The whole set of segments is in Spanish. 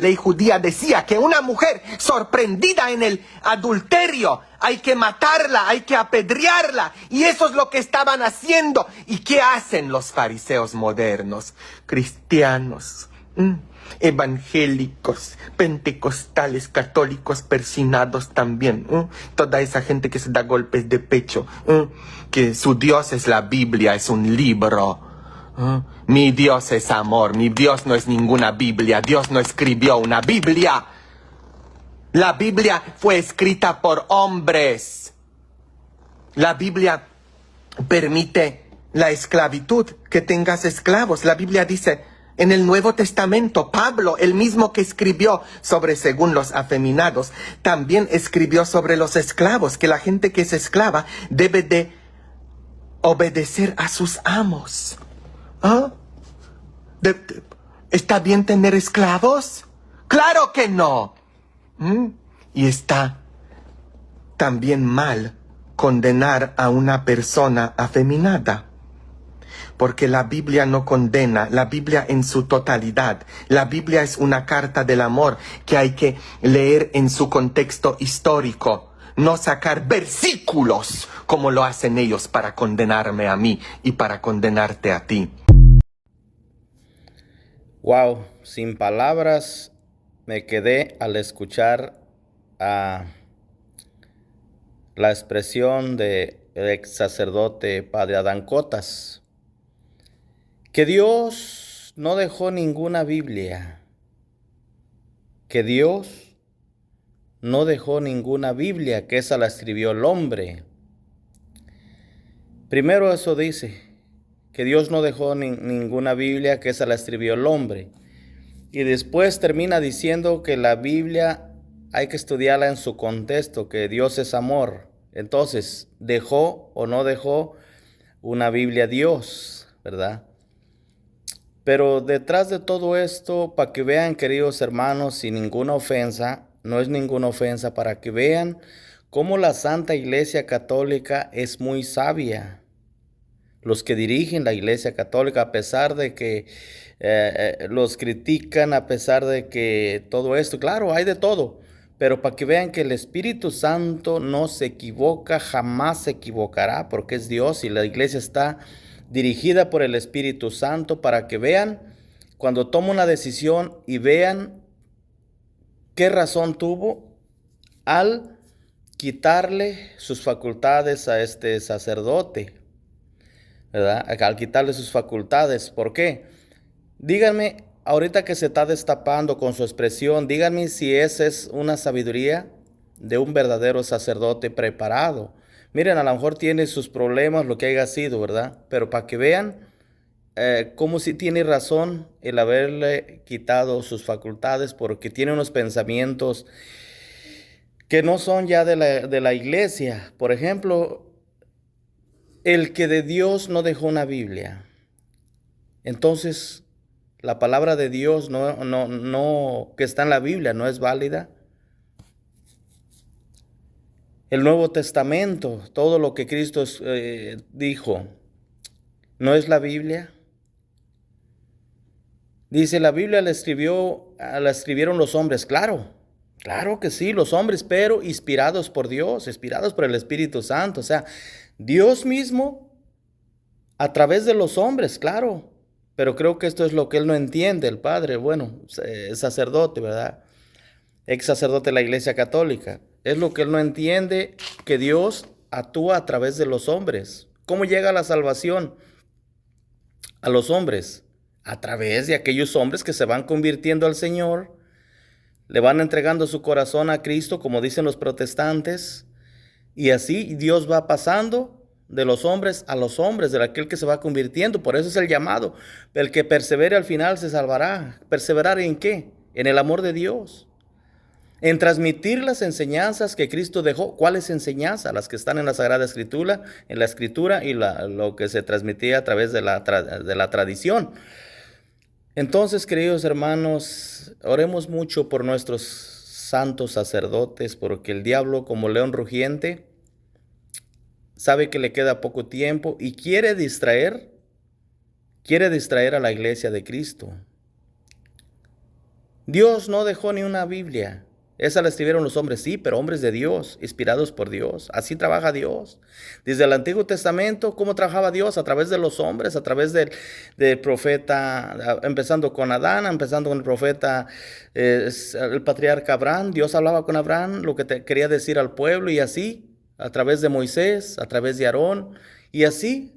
ley judía decía que una mujer sorprendida en el adulterio hay que matarla, hay que apedrearla, y eso es lo que estaban haciendo. ¿Y qué hacen los fariseos modernos? Cristianos, evangélicos, pentecostales, católicos, persinados también, toda esa gente que se da golpes de pecho, que su Dios es la Biblia, es un libro. Mi Dios es amor, mi Dios no es ninguna Biblia, Dios no escribió una Biblia. La Biblia fue escrita por hombres. La Biblia permite la esclavitud, que tengas esclavos. La Biblia dice en el Nuevo Testamento, Pablo, el mismo que escribió sobre según los afeminados, también escribió sobre los esclavos, que la gente que es esclava debe de obedecer a sus amos. ¿Ah? ¿Está bien tener esclavos? ¡Claro que no! Y está también mal condenar a una persona afeminada. Porque la Biblia no condena, la Biblia en su totalidad. La Biblia es una carta del amor que hay que leer en su contexto histórico. No sacar versículos como lo hacen ellos para condenarme a mí y para condenarte a ti. Wow, sin palabras me quedé al escuchar la expresión del ex sacerdote Padre Adán Cotas, que Dios no dejó ninguna Biblia, que Dios no dejó ninguna Biblia, que esa la escribió el hombre. Primero eso dice, que Dios no dejó ninguna Biblia, que esa la escribió el hombre. Y después termina diciendo que la Biblia hay que estudiarla en su contexto, que Dios es amor. Entonces, ¿dejó o no dejó una Biblia Dios, verdad? Pero detrás de todo esto, para que vean, queridos hermanos, sin ninguna ofensa, no es ninguna ofensa, para que vean cómo la Santa Iglesia Católica es muy sabia. Los que dirigen la Iglesia Católica, a pesar de que los critican, a pesar de que todo esto, claro, hay de todo, pero para que vean que el Espíritu Santo no se equivoca, jamás se equivocará, porque es Dios y la Iglesia está dirigida por el Espíritu Santo, para que vean cuando toma una decisión y vean qué razón tuvo al quitarle sus facultades a este sacerdote, ¿verdad? Al quitarle sus facultades. ¿Por qué? Díganme, ahorita que se está destapando con su expresión, díganme si esa es una sabiduría de un verdadero sacerdote preparado. Miren, a lo mejor tiene sus problemas, lo que haya sido, ¿verdad? Pero para que vean cómo sí tiene razón el haberle quitado sus facultades, porque tiene unos pensamientos que no son ya de la iglesia. Por ejemplo, el que de Dios no dejó una Biblia. Entonces, la palabra de Dios no que está en la Biblia no es válida. El Nuevo Testamento, todo lo que Cristo dijo, ¿no es la Biblia? Dice, la Biblia la escribieron los hombres. Claro, claro que sí, los hombres, pero inspirados por Dios, inspirados por el Espíritu Santo. O sea, Dios mismo a través de los hombres, claro. Pero creo que esto es lo que él no entiende, el Padre, bueno, sacerdote, ¿verdad? Ex sacerdote de la Iglesia Católica. Es lo que él no entiende, que Dios actúa a través de los hombres. ¿Cómo llega la salvación a los hombres? A través de aquellos hombres que se van convirtiendo al Señor, le van entregando su corazón a Cristo, como dicen los protestantes, y así Dios va pasando de los hombres a los hombres, de aquel que se va convirtiendo. Por eso es el llamado. El que persevere al final se salvará. ¿Perseverar en qué? En el amor de Dios. En transmitir las enseñanzas que Cristo dejó. ¿Cuáles enseñanzas? Las que están en la Sagrada Escritura, en la Escritura y lo que se transmitía a través de la tradición. Entonces, queridos hermanos, oremos mucho por nuestros santos sacerdotes, porque el diablo, como león rugiente, sabe que le queda poco tiempo y quiere distraer a la iglesia de Cristo. Dios no dejó ni una Biblia. Esa la escribieron los hombres, sí, pero hombres de Dios, inspirados por Dios. Así trabaja Dios. Desde el Antiguo Testamento, ¿cómo trabajaba Dios? A través de los hombres, a través del profeta, empezando con Adán, empezando con el profeta, el patriarca Abraham. Dios hablaba con Abraham lo que quería decir al pueblo, y así, a través de Moisés, a través de Aarón, y así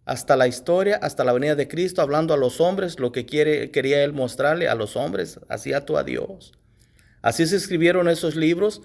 hasta la historia, hasta la venida de Cristo, hablando a los hombres lo que quería Él mostrarle a los hombres. Así actúa Dios. Así se escribieron esos libros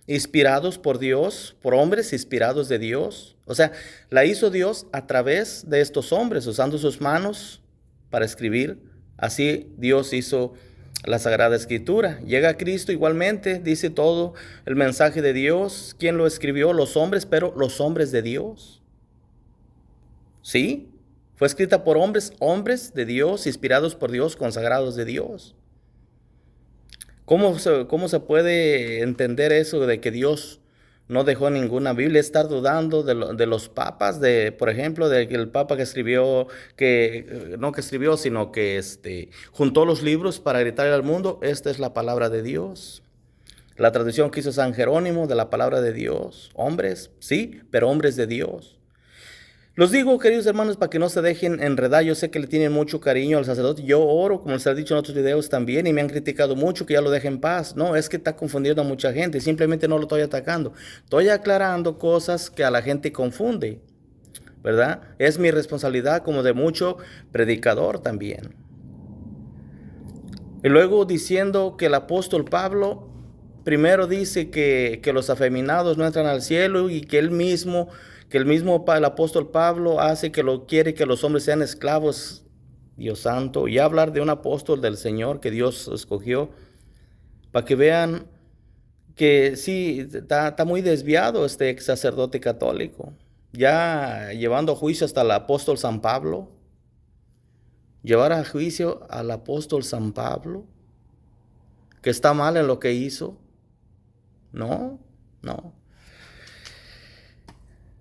inspirados por Dios, por hombres inspirados de Dios. O sea, la hizo Dios a través de estos hombres, usando sus manos para escribir. Así Dios hizo la Sagrada Escritura. Llega Cristo igualmente, dice todo el mensaje de Dios. ¿Quién lo escribió? Los hombres, pero los hombres de Dios. ¿Sí? Fue escrita por hombres de Dios, inspirados por Dios, consagrados de Dios. ¿Cómo se puede entender eso de que Dios no dejó ninguna Biblia? Estar dudando de los papas, por ejemplo, del papa que escribió, sino que juntó los libros para gritarle al mundo: esta es la palabra de Dios. La traducción que hizo San Jerónimo de la palabra de Dios. Hombres, sí, pero hombres de Dios. Los digo, queridos hermanos, para que no se dejen enredar. Yo sé que le tienen mucho cariño al sacerdote. Yo oro, como les he dicho en otros videos también, y me han criticado mucho que ya lo deje en paz. No, es que está confundiendo a mucha gente. Simplemente no lo estoy atacando. Estoy aclarando cosas que a la gente confunde, ¿verdad? Es mi responsabilidad como de mucho predicador también. Y luego diciendo que el apóstol Pablo primero dice que los afeminados no entran al cielo, y que el apóstol Pablo quiere que los hombres sean esclavos. Dios santo. Y hablar de un apóstol del Señor que Dios escogió, para que vean que sí, está muy desviado este ex sacerdote católico, ya llevando a juicio hasta el apóstol San Pablo. Llevar a juicio al apóstol San Pablo, que está mal en lo que hizo. No.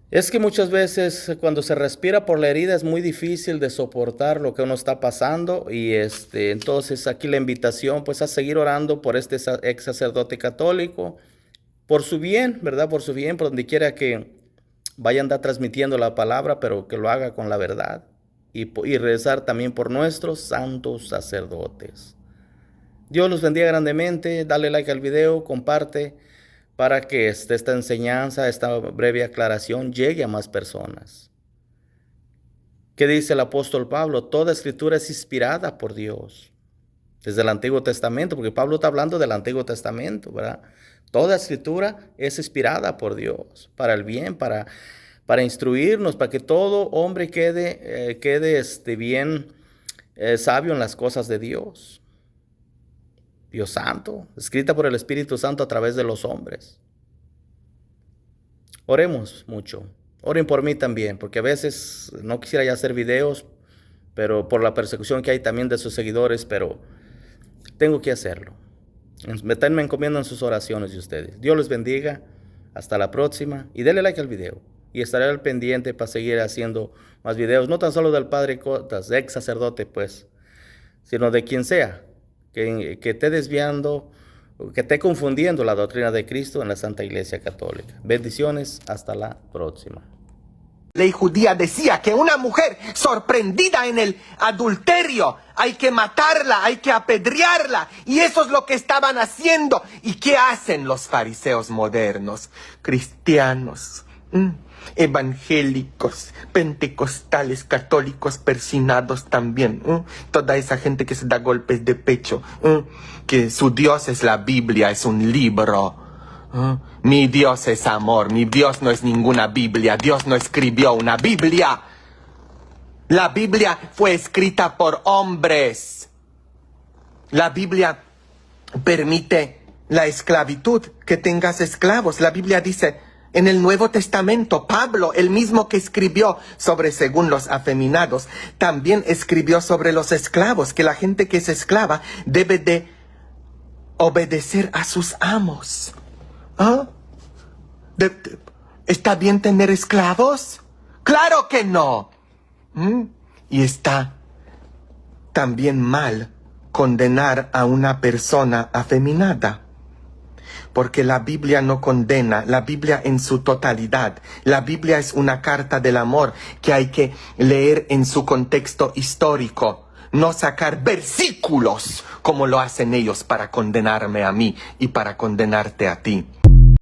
Es que muchas veces cuando se respira por la herida es muy difícil de soportar lo que uno está pasando, y entonces aquí la invitación pues a seguir orando por este ex sacerdote católico, por su bien, ¿verdad? Por su bien, por donde quiera que vaya a andar transmitiendo la palabra, pero que lo haga con la verdad, y rezar también por nuestros santos sacerdotes. Dios los bendiga grandemente. Dale like al video, comparte, para que esta enseñanza, esta breve aclaración llegue a más personas. ¿Qué dice el apóstol Pablo? Toda escritura es inspirada por Dios. Desde el Antiguo Testamento, porque Pablo está hablando del Antiguo Testamento, ¿verdad? Toda escritura es inspirada por Dios, para el bien, para instruirnos, para que todo hombre quede bien sabio en las cosas de Dios. Dios santo, escrita por el Espíritu Santo a través de los hombres. Oremos mucho. Oren por mí también, porque a veces no quisiera ya hacer videos, pero por la persecución que hay también de sus seguidores, pero tengo que hacerlo. Me encomiendan sus oraciones de ustedes. Dios les bendiga. Hasta la próxima. Y denle like al video. Y estaré al pendiente para seguir haciendo más videos. No tan solo del Padre Cotas, ex sacerdote, pues, sino de quien sea que esté desviando, que esté confundiendo la doctrina de Cristo en la Santa Iglesia Católica. Bendiciones. Hasta la próxima. La ley judía decía que una mujer sorprendida en el adulterio hay que matarla, hay que apedrearla. Y eso es lo que estaban haciendo. ¿Y qué hacen los fariseos modernos? Cristianos, evangélicos, pentecostales, católicos, persinados también. Toda esa gente que se da golpes de pecho. Que su Dios es la Biblia, es un libro. Mi Dios es amor, mi Dios no es ninguna Biblia, Dios no escribió una Biblia. La Biblia fue escrita por hombres. La Biblia permite la esclavitud, que tengas esclavos. La Biblia dice en el Nuevo Testamento, Pablo, el mismo que escribió sobre según los afeminados, también escribió sobre los esclavos, que la gente que es esclava debe de obedecer a sus amos. ¿Está bien tener esclavos? ¡Claro que no! Y está también mal condenar a una persona afeminada. Porque la Biblia no condena, la Biblia en su totalidad. La Biblia es una carta del amor que hay que leer en su contexto histórico. No sacar versículos como lo hacen ellos para condenarme a mí y para condenarte a ti.